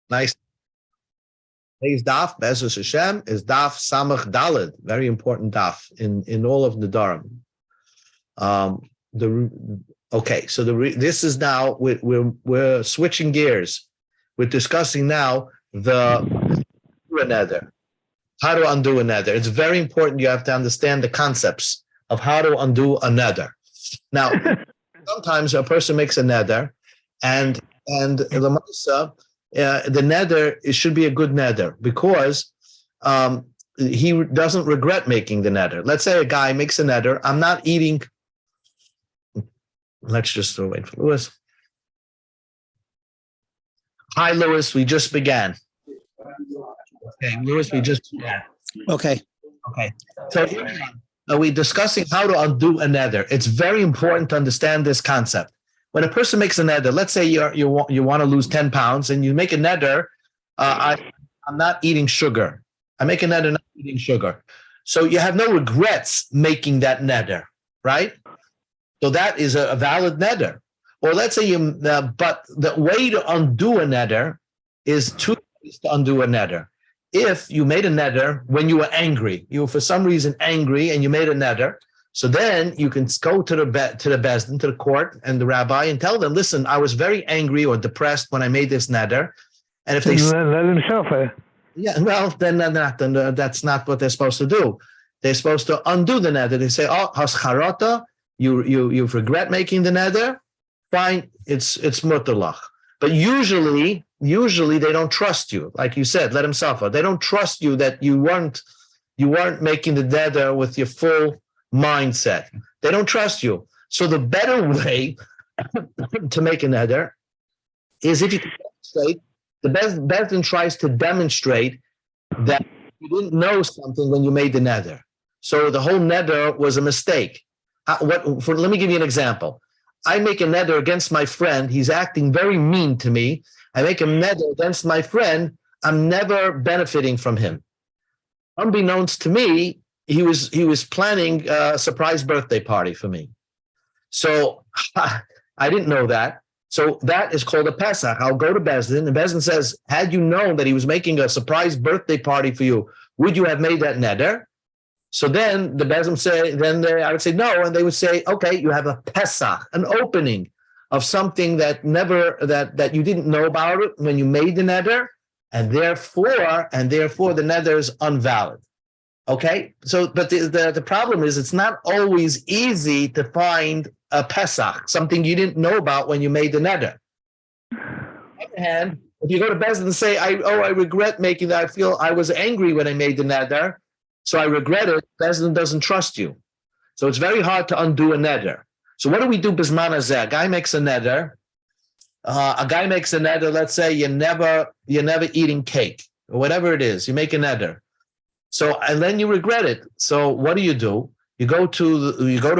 Nice. Today's daf, Be'ezus Hashem, is daf Samach Daled, very important daf in all of Nedarim. This is now we're switching gears. We're discussing now the neder, how to undo a neder. It's very important. You have to understand the concepts of how to undo a neder. Now, sometimes a person makes a neder, and the Masa. The neder, it should be a good neder because he doesn't regret making the neder. Let's say a guy makes a neder. I'm not eating. Let's just wait for Lewis. Hi, Lewis. We just began. Okay, Lewis, we just began. Okay. So we're discussing how to undo a neder. It's very important to understand this concept. When a person makes a neder, let's say you want to lose 10 pounds and you make a neder, I'm not eating sugar. I make a neder not eating sugar. So you have no regrets making that neder, right? So that is a valid neder. Or let's say but the way to undo a neder is two ways to undo a neder. If you made a neder when you were angry, you were for some reason angry and you made a neder, so then you can go to the bezdin, to the court, and the rabbi, and tell them, "Listen, I was very angry or depressed when I made this neder." And if they let him suffer, then that's not what they're supposed to do. They're supposed to undo the neder. They say, "Oh, hascharata, you regret making the neder. Fine, it's mutalach." But usually they don't trust you, like you said. Let him suffer. They don't trust you that you weren't making the neder with your full mindset. They don't trust you. So the better way to make a neder is if you can demonstrate, the bezdin tries to demonstrate that you didn't know something when you made the neder. So the whole neder was a mistake. Let me give you an example. I make a neder against my friend. He's acting very mean to me. I make a neder against my friend. I'm never benefiting from him. Unbeknownst to me, he was planning a surprise birthday party for me. So I didn't know that. So that is called a Pesach. I'll go to Bezdin, and Bezdin says, had you known that he was making a surprise birthday party for you, would you have made that neder? So then the Bezdin say, I would say no, and they would say, okay, you have a Pesach, an opening of something that you didn't know about it when you made the neder, and therefore the neder is invalid. Okay, so but the problem is it's not always easy to find a Pesach, something you didn't know about when you made the neder. On the other hand, if you go to Bezdin and say, I regret making that, I feel I was angry when I made the neder, so I regret it, Bezdin doesn't trust you. So it's very hard to undo a neder. So what do we do bisman hazeh? A guy makes a neder. Let's say you're never eating cake or whatever it is. You make a neder. So, and then you regret it. So what do? You go to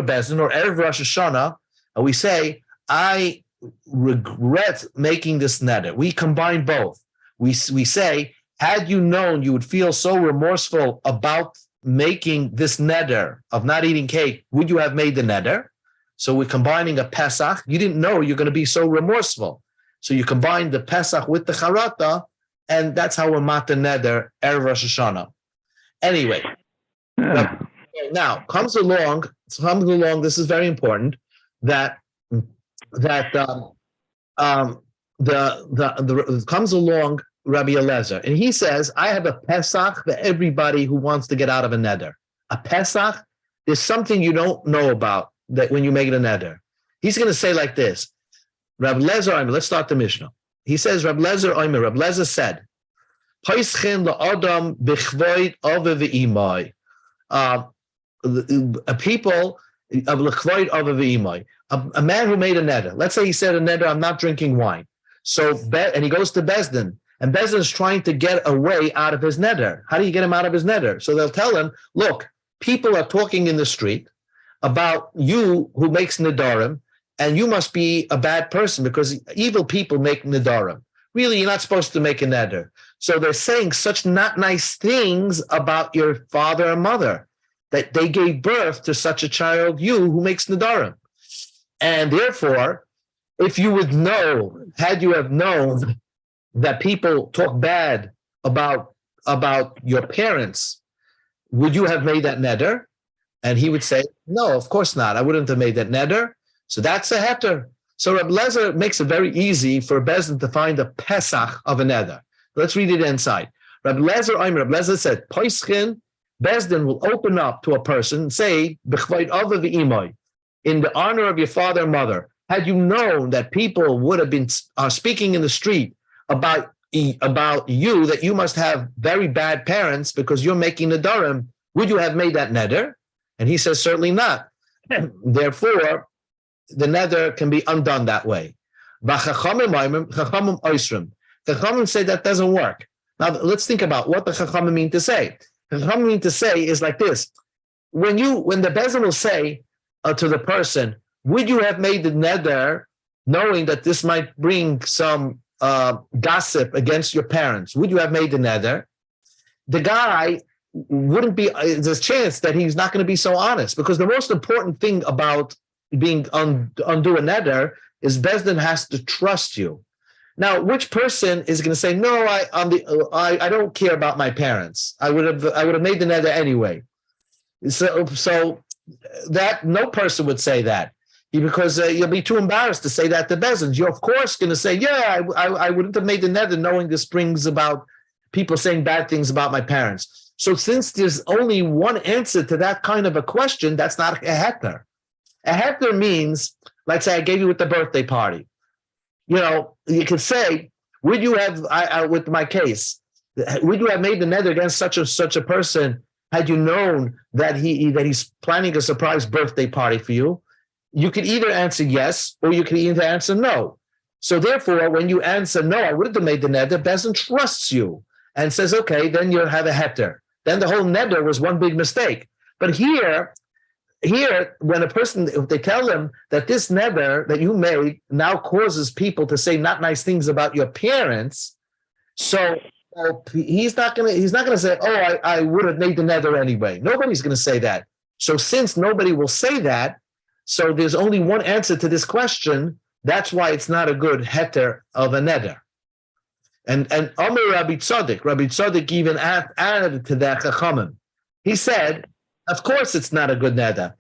Bezdin or Erev Rosh Hashanah, and we say, I regret making this neder. We combine both. We say, had you known you would feel so remorseful about making this neder of not eating cake, would you have made the neder? So we're combining a Pesach. You didn't know you're going to be so remorseful. So you combine the Pesach with the Charata, and that's how we're mat the neder, Erev Rosh Hashanah. Anyway, now comes along. This is very important. That comes along Rabbi Eliezer, and he says, I have a Pesach for everybody who wants to get out of a neder. A Pesach is something you don't know about that when you make it a neder. He's going to say like this. Rabbi Eliezer, let's start the Mishnah. He says, Rabbi Eliezer said, people a man who made a neder. Let's say he said a neder, I'm not drinking wine. So and he goes to Bezdin, and Bezdin is trying to get a way out of his neder. How do you get him out of his neder? So they'll tell him, look, people are talking in the street about you who makes nedarim, and you must be a bad person because evil people make nedarim. Really, you're not supposed to make a neder. So they're saying such not nice things about your father and mother that they gave birth to such a child, you who makes nedarim. And therefore, if you would know, had you have known that people talk bad about your parents, would you have made that neder? And he would say, no, of course not. I wouldn't have made that neder. So that's a heter. So Reb Lezer makes it very easy for Bezdin to find a pesach of a neder. Let's read it inside. Reb Lezer said, Poischin, Bezdin will open up to a person and say, B'chvayt ava v'imoy, in the honor of your father and mother. Had you known that people would have been speaking in the street about you, that you must have very bad parents because you're making nedarim, would you have made that neder? And he says, certainly not. Therefore, the neder can be undone that way. Chachamim say that doesn't work. Now, let's think about what the Chachamim mean to say. The Chachamim mean to say is like this. When the Bezin will say to the person, would you have made the neder knowing that this might bring some gossip against your parents? Would you have made the neder? The guy wouldn't be, there's a chance that he's not going to be so honest, because the most important thing about being undo a neder is Bezdin has to trust you. Now, which person is going to say, no, I don't care about my parents. I would have made the neder anyway. So that no person would say that, because you'll be too embarrassed to say that to Bezdin. You're of course going to say, yeah, I wouldn't have made the neder knowing this brings about people saying bad things about my parents. So since there's only one answer to that kind of a question, that's not a heter. A heter means, let's say I gave you with the birthday party. You could say, would you have, with my case, would you have made the neder against such a person had you known that he's planning a surprise birthday party for you? You could either answer yes, or you could either answer no. So therefore, when you answer no, I would have made the neder, Bezdin trusts you and says, okay, then you'll have a heter. Then the whole neder was one big mistake. But here, when a person, if they tell them that this neder that you made now causes people to say not nice things about your parents, so he's not gonna say, oh, I would have made the neder anyway. Nobody's gonna say that. So since nobody will say that, so there's only one answer to this question. That's why it's not a good heter of a neder. And Amar Rabbi Tzadok even added to that Chachamim. He said, of course it's not a good neder.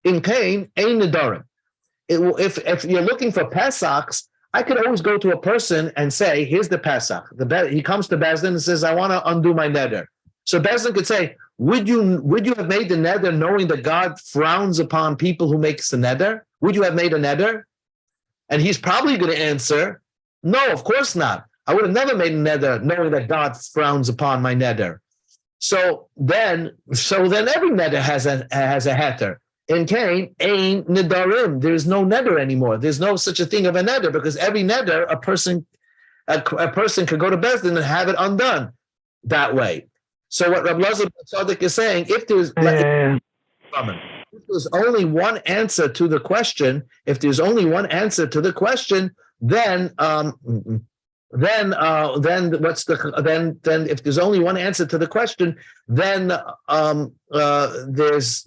In Cain, ein nedarim. If you're looking for Pesachs, I could always go to a person and say, here's the Pesach. He comes to Bezdin and says, I want to undo my neder. So Bezdin could say, would you have made the neder knowing that God frowns upon people who makes the neder? Would you have made a neder? And he's probably going to answer, no, of course not. I would have never made a neder knowing that God frowns upon my neder. So then every neder has a heter. In Cain, ein nedarim. There is no neder anymore. There's no such a thing of a neder, because every neder, a person could go to Bezdin and have it undone that way. So what Rabbi Lezer Tzadok is saying, if there's only one answer to the question, then if there's only one answer to the question, then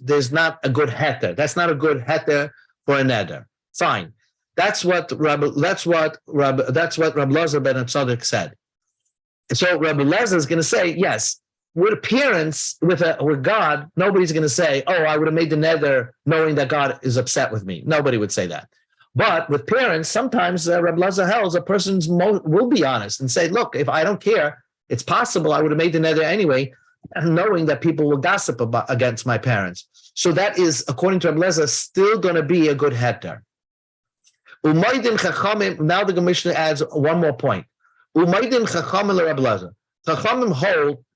there's not a good heter. That's not a good heter for a neder. Fine. That's what Rabbi Lezer ben Tzadok said. So Rabbi Lezer is going to say, yes, with appearance, with God, nobody's going to say, oh, I would have made the neder knowing that God is upset with me. Nobody would say that. But with parents, sometimes Rabbi Lezer holds a person will be honest and say, look, if I don't care, it's possible I would have made the neder anyway, knowing that people will gossip against my parents. So that is, according to Rabbi Lezer, still going to be a good heter. Now the Mishnah adds one more point. Chachamim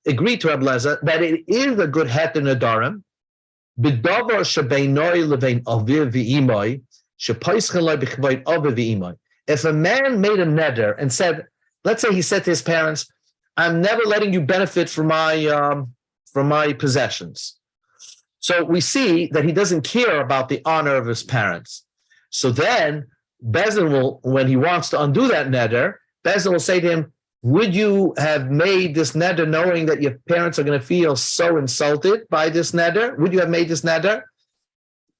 agree to Rabbi Lezer that it is a good heter nedarim, b'davar shebeinoi levein aviv v'imoi, if a man made a neder and said, let's say he said to his parents, I'm never letting you benefit from my possessions. So we see that he doesn't care about the honor of his parents. So then Bezdin will, when he wants to undo that neder, Bezdin will say to him, would you have made this neder knowing that your parents are going to feel so insulted by this neder? Would you have made this neder?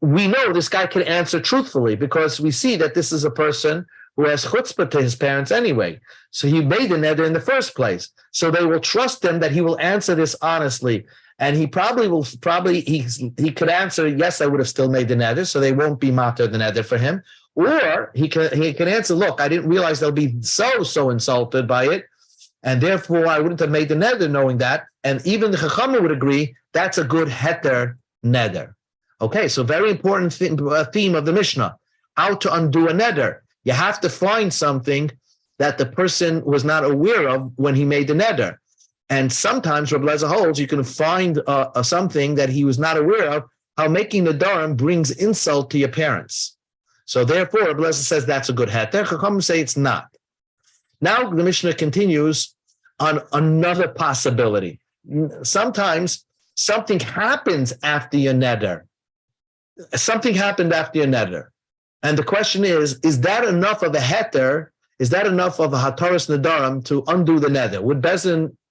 we know this guy can answer truthfully because we see that this is a person who has chutzpah to his parents anyway. So he made the neder in the first place. So they will trust him that he will answer this honestly. And he he could answer, yes, I would have still made the neder, so they won't be matter the neder for him. Or he can answer, look, I didn't realize they'll be so insulted by it, and therefore I wouldn't have made the neder knowing that. And even the Chachamim would agree that's a good heter neder. Okay, so very important theme of the Mishnah, how to undo a neder. You have to find something that the person was not aware of when he made the neder. And sometimes Rabbi Lezer holds you can find something that he was not aware of, how making the darim brings insult to your parents. So therefore, Rabbi Lezer says that's a good heter. Chachamim say it's not. Now the Mishnah continues on another possibility. Sometimes something happens after your neder. Something happened after your neder. And the question is that enough of a heter? Is that enough of a hataras nedarim to undo the neder?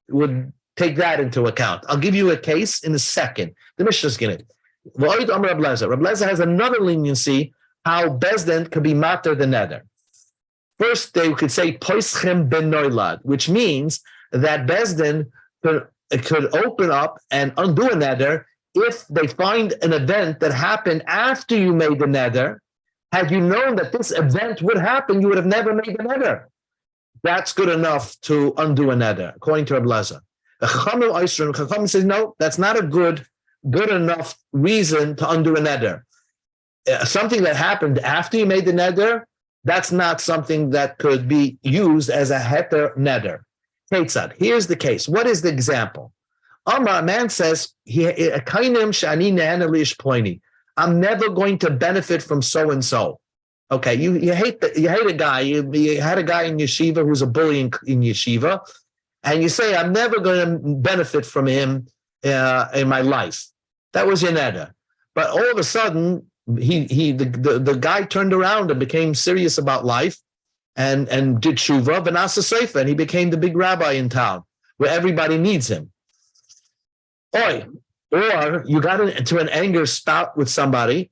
Would take that into account. I'll give you a case in a second. The Mishnah is going to. Rabbi Lezer has another leniency how Bezdin could be matter the neder. First, they could say poischem ben noilad, which means that Bezdin could open up and undo a neder if they find an event that happened after you made the neder. Had you known that this event would happen, you would have never made the neder. That's good enough to undo a neder, according to Rabbi Lezer. The Chachamim says, no, that's not a good enough reason to undo a neder. Something that happened after you made the neder, that's not something that could be used as a heter neder. Ketzad, here's the case. What is the example? Amar, a man says, I'm never going to benefit from so-and-so. Okay, you hate a guy. You had a guy in yeshiva who's a bully in yeshiva, and you say, I'm never going to benefit from him in my life. That was your neder. But all of a sudden, the guy turned around and became serious about life and did tshuva, v'nasa seifa, and he became the big rabbi in town where everybody needs him. Or you got into an anger spout with somebody,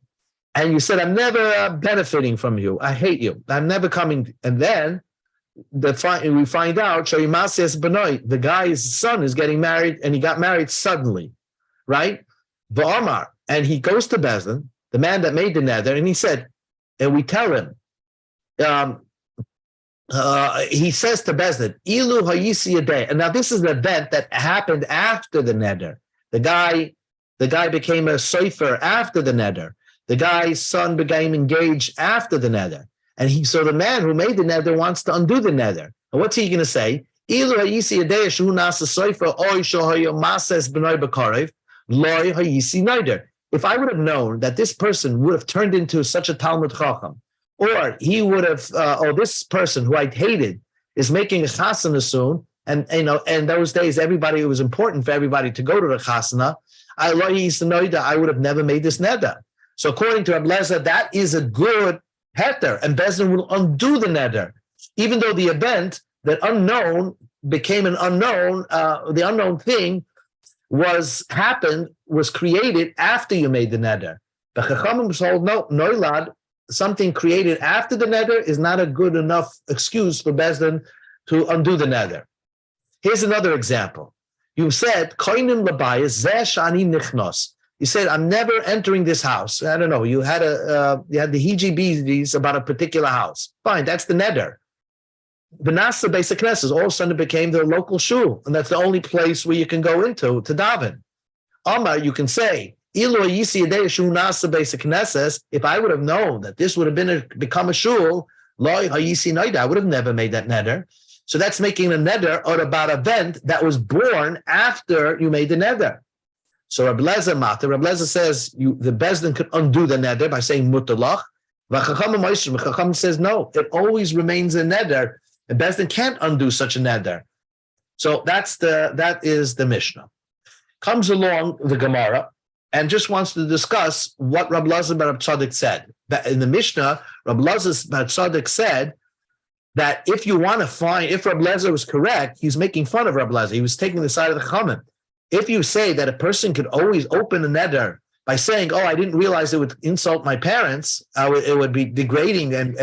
and you said, I'm never benefiting from you. I hate you. I'm never coming. And then we find out, the guy's son is getting married, and he got married suddenly, right? V'amar, and he goes to Bezdin, the man that made the neder, and he said, and we tell him, he says to Bezdin, Ilu hayisi yadeh. And now this is an event that happened after the neder. The guy became a sofer after the neder. The guy's son became engaged after the neder. And so the man who made the neder wants to undo the neder. And what's he going to say? If I would have known that this person would have turned into such a Talmud Chacham, or he would have, or this person who I hated is making a chasana soon, and in those days, it was important for everybody to go to the chasana, I would have never made this neder. So according to Rabbi Lezer, that is a good heter, and Bezdin will undo the neder, even though the event that unknown became an unknown. The unknown thing was created after you made the neder. The Chachamim told no, noilad, something created after the neder is not a good enough excuse for Bezdin to undo the neder. Here's another example. You said koinim labayis zeh shani nichnos. You said, I'm never entering this house. I don't know. You had the heebie-jeebies about a particular house. Fine, that's the neder. V'nasa Beis HaKnesses, all of a sudden it became the local shul, and that's the only place where you can go into to daven. Amar, you can say, Ilu yisi yadei shu nasa Beis HaKnesses, if I would have known that this would have become a shul, lo hayisi noida, I would have never made that neder. So that's making a neder or about an event that was born after you made the neder. So Rabbi Lezer says the Bezdin could undo the neder by saying mutalach. Chacham says no, it always remains a neder. The Bezdin can't undo such a neder. So that is the Mishnah. Comes along the Gemara and just wants to discuss what Rabbi Lezer bar Tzadok said. In the Mishnah, Rabbi Lezer bar Tzadok said that if you want to find, if Rabbi Lezer was correct, he's making fun of Rabbi Lezer. He was taking the side of the Chachamim. If you say that a person could always open a neder by saying, "Oh, I didn't realize it would insult my parents. It would be degrading and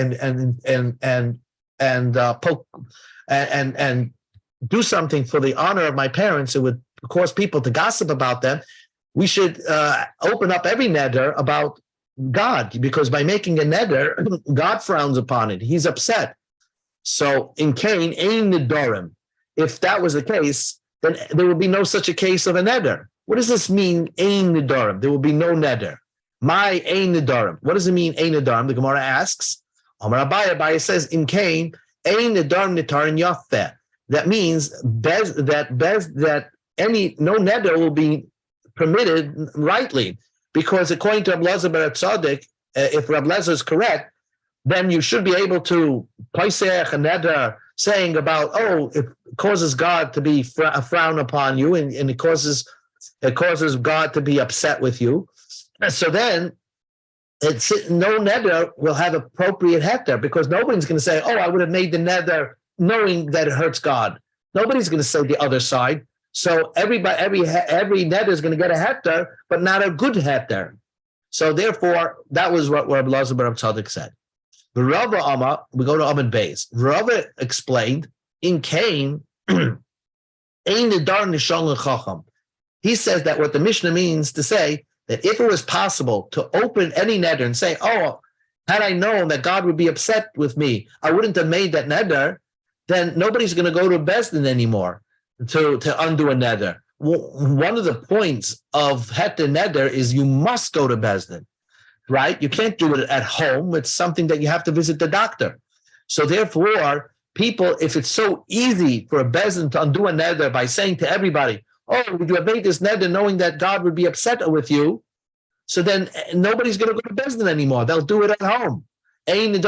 do something for the honor of my parents. It would cause people to gossip about them. We should open up every neder about God, because by making a neder, God frowns upon it. He's upset. So in Cain, ein nedarim. If that was the case, then there would be no such a case of a neder. What does this mean, ein nedarim? There will be no neder. My ein nedarim. What does it mean, ein nedarim? The Gemara asks. Amar Abaye says in Cain, ein nedarim nitarin yafeh. That means that any no neder will be permitted rightly, because according to Rabbi Elazar bar Tzaddik, if Rabbi Elazar is correct, then you should be able to paisech a neder saying about, oh, it causes God to be frown upon you, and it causes God to be upset with you. And so then no neder will have appropriate heter, because nobody's going to say, oh, I would have made the neder knowing that it hurts God. Nobody's going to say the other side. So every neder is going to get a heter, but not a good heter. So therefore, that was what Rabbi Elazar bar Tzaddik said. The Rava Amma, we go to Amud Beis. Rava explained in Cain, ein nedar nishon l'chacham. He says that what the Mishnah means to say that if it was possible to open any neder and say, oh, had I known that God would be upset with me, I wouldn't have made that neder, then nobody's going to go to Bezdin anymore to undo a neder. One of the points of heter neder is you must go to Bezdin, right? You can't do it at home. It's something that you have to visit the doctor. So therefore, people, if it's so easy for a Bezdin to undo a neder by saying to everybody, oh, would you have made this neder knowing that God would be upset with you? So then nobody's going to go to Bezdin anymore. They'll do it at home. Nobody's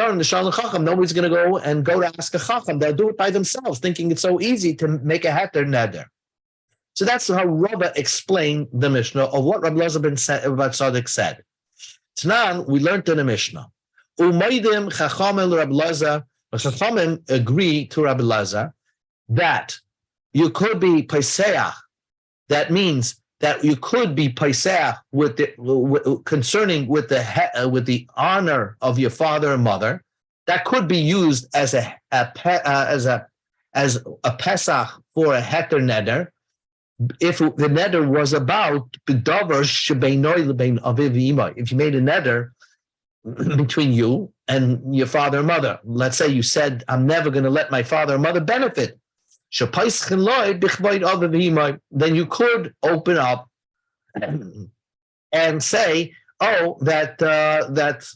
going to go to ask a chacham. They'll do it by themselves, thinking it's so easy to make a heter neder. So that's how Rava explained the Mishnah of what Rabbi Elazar ben Tzaddik said. Tanan, we learned in the Mishnah. Umaydim chachamim Rabbi Elazar. Chachamim agree to Rabbi Elazar that you could be paiseach. That means that you could be paiseach with the honor of your father and mother. That could be used as a pesach for a heter neder, if the neder was about b'davar shebeinoy lebein aviv v'imay. If you made a neder between you and your father and mother, let's say you said, I'm never going to let my father and mother benefit, then you could open up and say, oh, that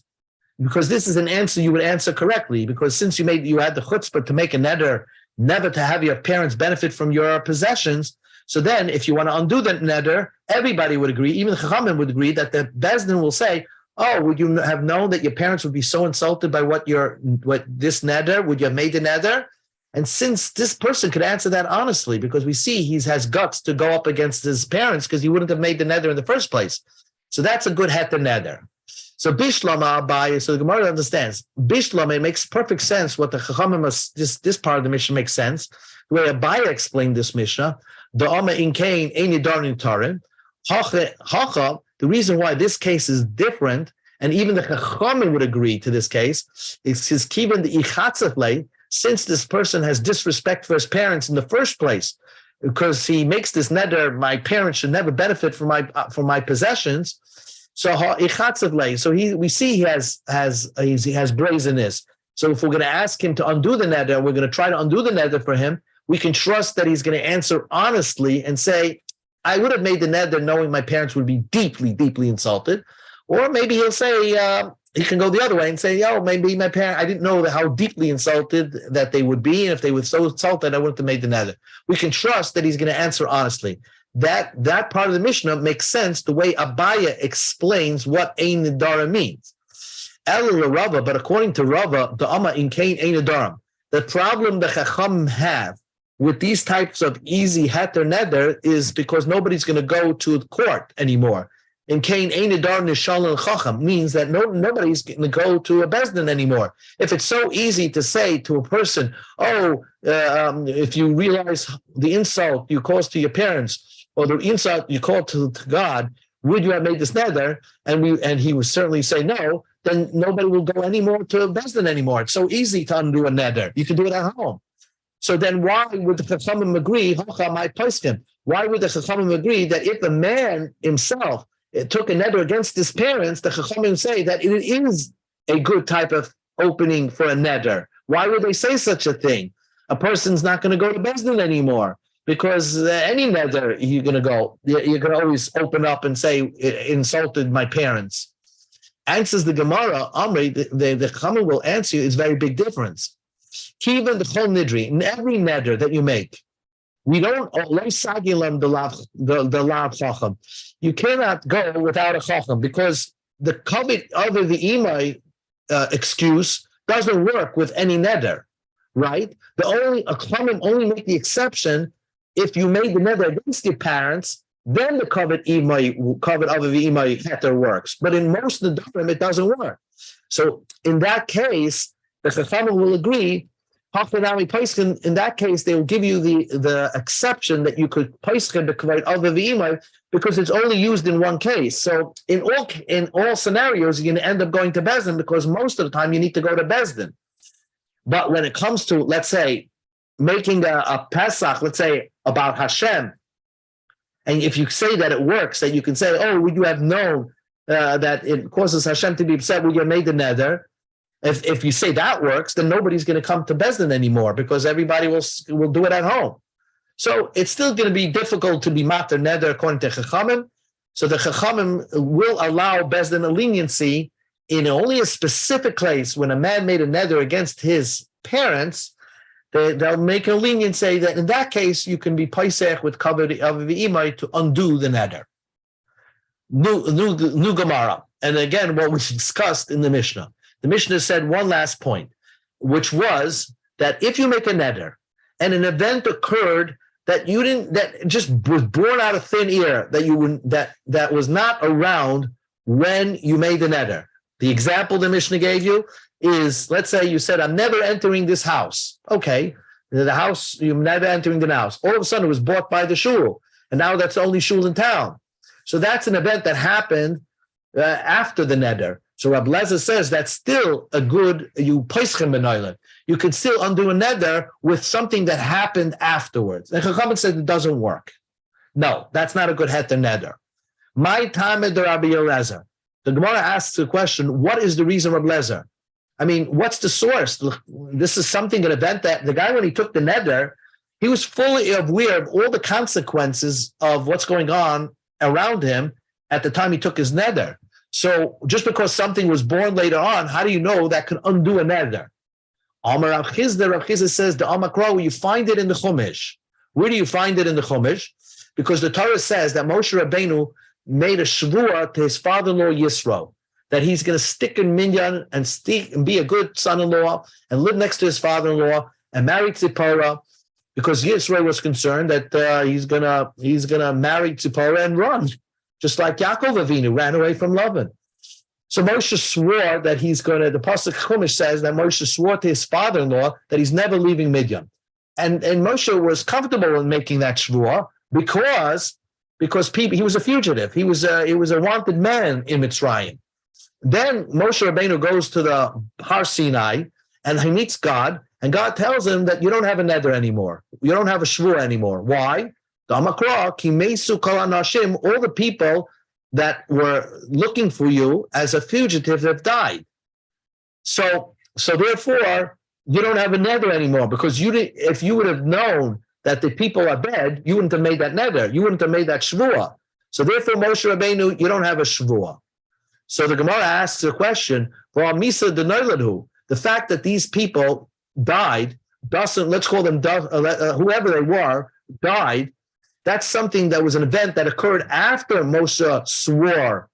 because this is an answer you would answer correctly, because since you had the chutzpah to make a neder, never to have your parents benefit from your possessions. So then if you want to undo that neder, everybody would agree, even the chachamim would agree, that the bezdin will say, oh, would you have known that your parents would be so insulted by what this neder, would you have made the neder? And since this person could answer that honestly, because we see he has guts to go up against his parents, because he wouldn't have made the neder in the first place. So that's a good heter neder. So Bishlama Abaye, so the Gemara understands. Bishlama, it makes perfect sense what the Chachamim, this part of the Mishnah makes sense. The way Abaye explained this Mishnah, the Amma in Cain, Ein Nidar Nitarin, Hacha, the reason why this case is different, and even the Chachamim would agree to this case, is his kivan the Ichatzafle, since this person has disrespect for his parents in the first place, because he makes this neder, my parents should never benefit from my possessions. So we see he has brazenness. So if we're going to ask him to undo the neder, we're going to try to undo the neder for him, we can trust that he's going to answer honestly and say, I would have made the neder knowing my parents would be deeply, deeply insulted. Or maybe he'll say, he can go the other way and say, oh, maybe my parents, I didn't know how deeply insulted that they would be. And if they were so insulted, I wouldn't have made the neder. We can trust that he's going to answer honestly. That part of the Mishnah makes sense the way Abaya explains what Ein Nidara means. Rava, but according to Rava, the Amma in Cain Ein Nidarim, the problem the Chacham have with these types of easy heter neder is because nobody's going to go to court anymore. In Cain Ein Nidar Nishal Chacham means that nobody's going to go to a bezdin anymore. If it's so easy to say to a person, if you realize the insult you caused to your parents, or the insult you called to God, would you have made this neder? And he would certainly say no. Then nobody will go anymore to Bezdin anymore. It's so easy to undo a neder. You can do it at home. So then why would the Chachamim agree? Why would the Chachamim agree that if the man himself took a neder against his parents, the Chachamim say that it is a good type of opening for a neder? Why would they say such a thing? A person's not going to go to Bezdin anymore because any neder you're going to always open up and say, insulted my parents. Answers the Gemara, Amri, the Chachamim will answer you, it's a very big difference. Kivan the Chol Nidri, in every neder that you make, we don't, you cannot go without a chacham because the kavit other the imai excuse doesn't work with any neder, right? A chacham only make the exception if you made the neder against your parents, then the kavit other the imai heter works. But in most of the Dafim, it doesn't work. So in that case, the chachamim will agree. In that case, they will give you the exception that you could paiskin the kavod other the imai because it's only used in one case. So in all scenarios, you're going to end up going to Bezdin because most of the time you need to go to Bezdin. But when it comes to, let's say, making a Pesach, let's say about Hashem, and if you say that it works, that you can say, oh, would you have known that it causes Hashem to be upset when you made the neder? If you say that works, then nobody's going to come to Bezdin anymore because everybody will do it at home. So it's still going to be difficult to be mater neder according to Chachamim. So the Chachamim will allow Bezdin a leniency in only a specific case when a man made a neder against his parents. They'll make a leniency that in that case you can be paisech with kavod of the imai to undo the neder. New Gemara, and again what we discussed in the Mishnah. The Mishnah said one last point, which was that if you make a neder and an event occurred that just was born out of thin air, that was not around when you made the neder. The example the Mishnah gave you is, let's say you said, I'm never entering this house. Okay, the house, you're never entering the house. All of a sudden it was bought by the shul, and now that's the only shul in town. So that's an event that happened after the neder. So Rabbi Lezer says that's still a good, you peischem b'noilin. You could still undo a neder with something that happened afterwards. And Chachamim said it doesn't work. No, that's not a good heter neder. My time at the Rabbi Lezer. The Gemara asks the question, what is the reason Rabbi Lezer? I mean, what's the source? This is something, an event that the guy, when he took the neder, he was fully aware of all the consequences of what's going on around him at the time he took his neder. So just because something was born later on, how do you know that can undo a neder? Amar Rav Chizda says, the Amakra, you find it in the Chumash. Where do you find it in the Chumash? Because the Torah says that Moshe Rabbeinu made a shvua to his father-in-law Yisro, that he's going to stick in minyan and be a good son-in-law and live next to his father-in-law and marry Tzipora, because Yisro was concerned that he's gonna marry Tzipora and run, just like Yaakov Avinu ran away from Lavan. So Moshe swore that he's going to, the Pasuk Chumash says that Moshe swore to his father-in-law that he's never leaving Midian. And Moshe was comfortable in making that shvua because people, he was a fugitive. He was a wanted man in Mitzrayim. Then Moshe Rabbeinu goes to the Har Sinai and he meets God, and God tells him that you don't have a neder anymore. You don't have a shvua anymore. Why? All the people that were looking for you as a fugitive have died. So therefore, you don't have a neder anymore, because if you would have known that the people are dead, you wouldn't have made that neder. You wouldn't have made that shvua. So therefore, Moshe Rabbeinu, you don't have a shvua. So the Gemara asks the question, the fact that these people died, let's call them whoever they were, died, that's something that was an event that occurred after Moshe swore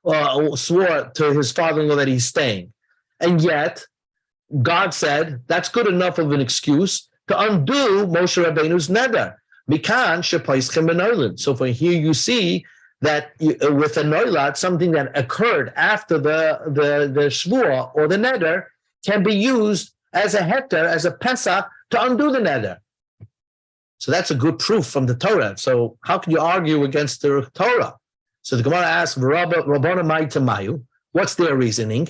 to his father-in-law that he's staying. And yet, God said, that's good enough of an excuse to undo Moshe Rabbeinu's neder. Mikan shepaischem b'noilin. So from here you see that with a noilat, something that occurred after the shvua or the neder can be used as a heter, as a pesach, to undo the neder. So that's a good proof from the Torah. So how can you argue against the Torah? So the Gemara asks, Rabbana Mai Tamayu, what's their reasoning?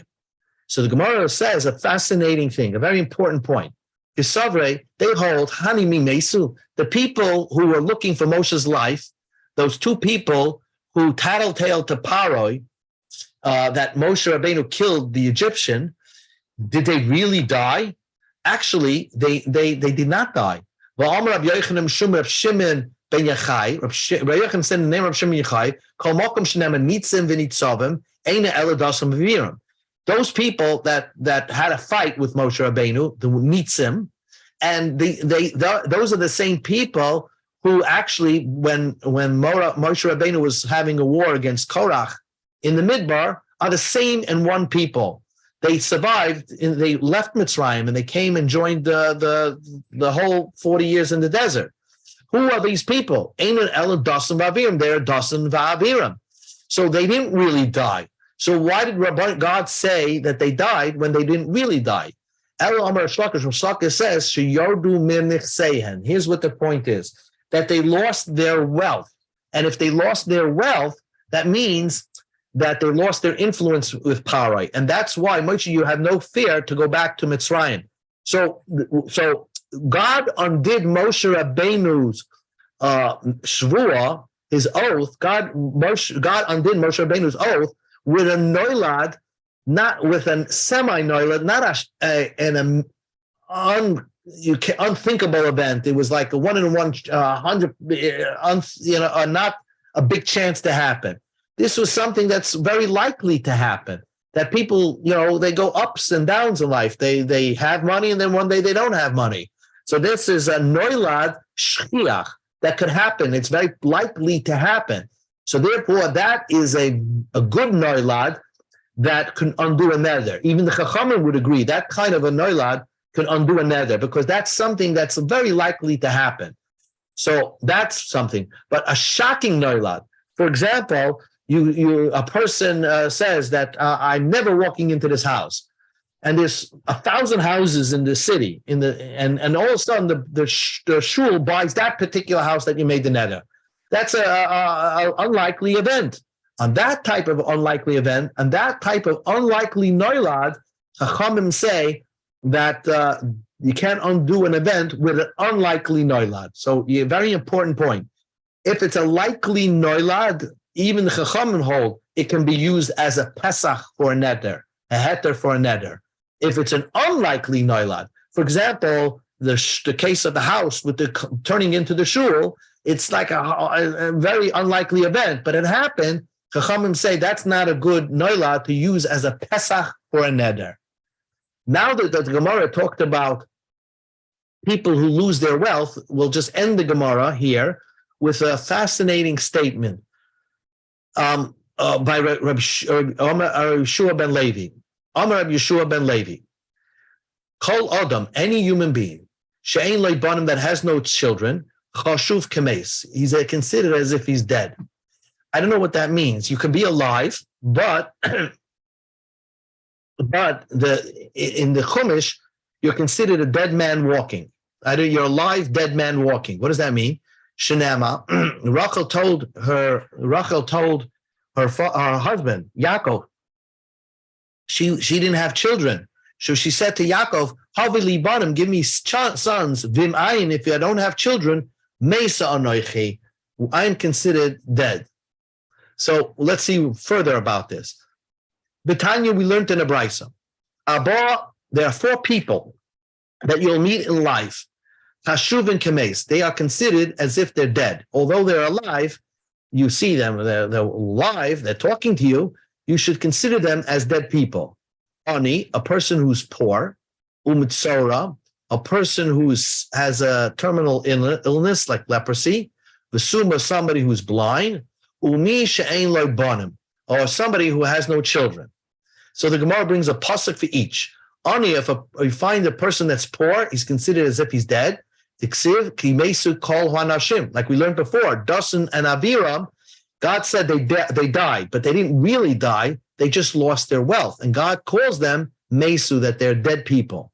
So the Gemara says a fascinating thing, a very important point. Kisavre, they hold Hanimi Mesu, the people who were looking for Moshe's life, those two people who tattletaled to Paroi, that Moshe Rabbeinu killed the Egyptian, did they really die? Actually, they did not die. Rab Shimon ben Yachai, Rab Yochanan said in the name of Shimon Yachai, Kol Mokum Shnema Nitzim V'Nitzavim, Eina Eladasam V'Virim. Those people that had a fight with Moshe Rabbeinu, the Nitzim, and those are the same people who actually, when Moshe Rabbeinu was having a war against Korach in the Midbar, are the same and one people. They survived, they left Mitzrayim, and they came and joined the whole 40 years in the desert. Who are these people? Einan Ela Dasan Va'avirim. They're Dasan Va'avirim. So they didn't really die. So why did God say that they died when they didn't really die? Ela Amar Shlakish says, Sheyordu min nichseihen. Here's what the point is, that they lost their wealth. And if they lost their wealth, that means that they lost their influence with Parai. And that's why, Moshe, you have no fear to go back to Mitzrayim. So God undid Moshe Rabbeinu's shvuah, his oath. God undid Moshe Rabbeinu's oath with a noilad, not with a semi-noilad, not an unthinkable event. It was like a 1 in 100, not a big chance to happen. This was something that's very likely to happen, that people, they go ups and downs in life. They have money, and then one day they don't have money. So this is a noilad shchiach that could happen. It's very likely to happen. So therefore, that is a good noilad that can undo a neder. Even the Chachamim would agree that kind of a noilad can undo a neder, because that's something that's very likely to happen. So that's something. But a shocking noilad, for example, a person says that I'm never walking into this house, and there's 1,000 houses in the city, and all of a sudden the shul buys that particular house that you made the neder. That's a unlikely event. On that type of unlikely event, and that type of unlikely noilad, Chachamim say that you can't undo an event with an unlikely noilad. So a very important point. If it's a likely noilad, even the Chachamim hold it can be used as a Pesach for a neder, a heter for a neder. If it's an unlikely noilad, for example, the case of the house with the turning into the shul, it's like a very unlikely event, but it happened. Chachamim say that's not a good noilad to use as a Pesach for a neder. Now that the Gemara talked about people who lose their wealth, we'll just end the Gemara here with a fascinating statement by Rabbi Yeshua ben Levi. Amar Rabbi Yeshua ben Levi. Kol Adam, any human being, she'ein lo banim, that has no children, chashuv kemes, he's considered as if he's dead. I don't know what that means. You can be alive, but in the Chumash, you're considered a dead man walking. Either you're alive, dead man walking. What does that mean? Shenema, Rachel told her husband, Yaakov, she didn't have children. So she said to Yaakov, Havili banim, give me sons, vim ayin, if I don't have children, mesa anoichi, I am considered dead. So let's see further about this. Betanya, we learned in a Brisa. There are 4 people that you'll meet in life. Hashuv and Kemes, they are considered as if they're dead. Although they're alive, you see them, they're alive, they're talking to you, you should consider them as dead people. Ani, a person who's poor. Umitsora, a person who has a terminal illness like leprosy. Vesuma, somebody who's blind. Umi she'ein lo banim, or somebody who has no children. So the Gemara brings a pasuk for each. Ani, if you find a person that's poor, he's considered as if he's dead. Tiksiv kimesu kol hanashim, like we learned before. Dasan and Aviram, God said they died, but they didn't really die. They just lost their wealth, and God calls them mesu, that they're dead people.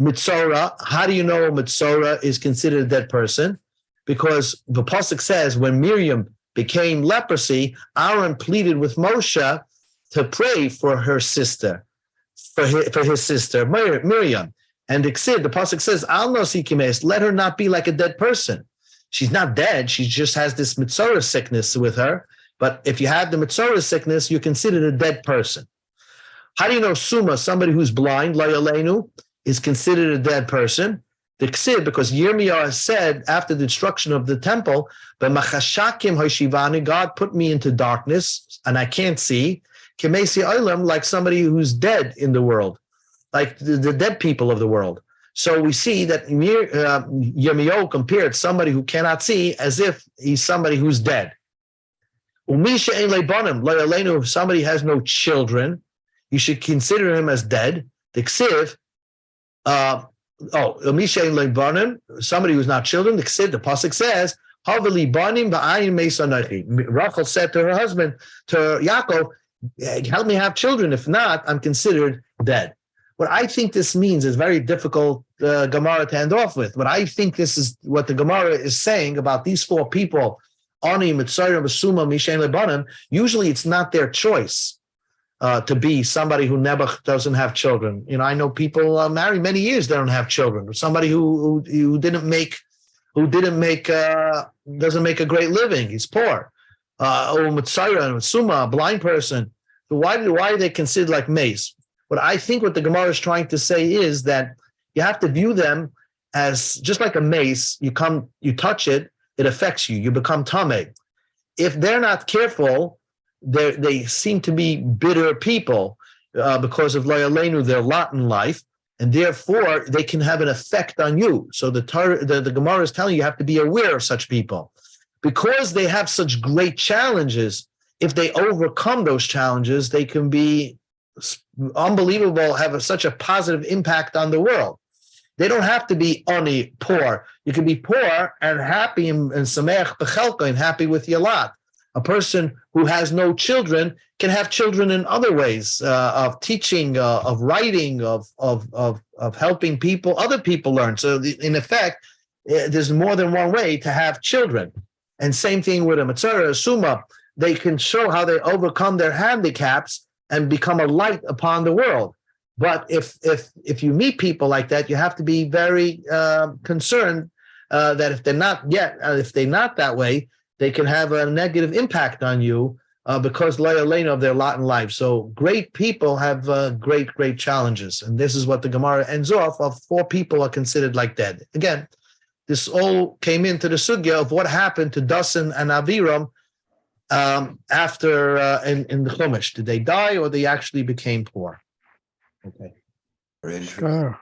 Mitzora, how do you know a Mitzora is considered a dead person? Because the pasuk says when Miriam became leprosy, Aaron pleaded with Moshe to pray for her sister, for his sister Miriam. And the pasuk says, "Al nosi kimes," let her not be like a dead person. She's not dead; she just has this mitzorah sickness with her. But if you have the mitzorah sickness, you're considered a dead person. How do you know suma, somebody who's blind, layalenu, is considered a dead person? The ksiv, because Yirmiyah said after the destruction of the temple, "But machashakim hoshivani," God put me into darkness and I can't see. Kemesi olam, like somebody who's dead in the world, like the dead people of the world. So we see that Yirmiyahu compared somebody who cannot see as if he's somebody who's dead. Umisha ein leibanim, layalenu, if somebody has no children, you should consider him as dead. The ksiv, umisha ein leibanim, somebody who's not children. The ksiv, the pasuk says, "Havali banim ba'ayin meisanachi." Rachel said to her husband, to Yaakov, "Help me have children. If not, I'm considered dead." What I think this means is very difficult Gemara to end off with. But I think this is what the Gemara is saying about these four people, Ani, Mitzrayim, Basuma, Mishain, Lebanon. Usually it's not their choice to be somebody who never doesn't have children. You know, I know people marry many years, they don't have children. Somebody who doesn't make a great living. He's poor. Or Mitzrayim, Basuma, a blind person. So why are they considered like mace? What the Gemara is trying to say is that you have to view them as just like a mace. You touch it, it affects you. You become tameh. If they're not careful, they seem to be bitter people because of loyalenu, their lot in life, and therefore they can have an effect on you. So the Gemara is telling you have to be aware of such people because they have such great challenges. If they overcome those challenges, they can be unbelievable, have such a positive impact on the world. They don't have to be ani, poor. You can be poor and happy and sameach bechelka, and happy with your lot. A person who has no children can have children in other ways of teaching, of writing, of helping other people learn. So in effect, there's more than one way to have children. And same thing with a mitzvah, a suma. They can show how they overcome their handicaps and become a light upon the world. But if you meet people like that, you have to be very concerned that if they're not that way, they can have a negative impact on you because of their lot in life. So great people have great challenges, and this is what the Gemara ends off of. Four people are considered like dead. Again, this all came into the sugya of what happened to Dasan and Aviram after in the Chumash. Did they die or they actually became poor? Okay. Sure.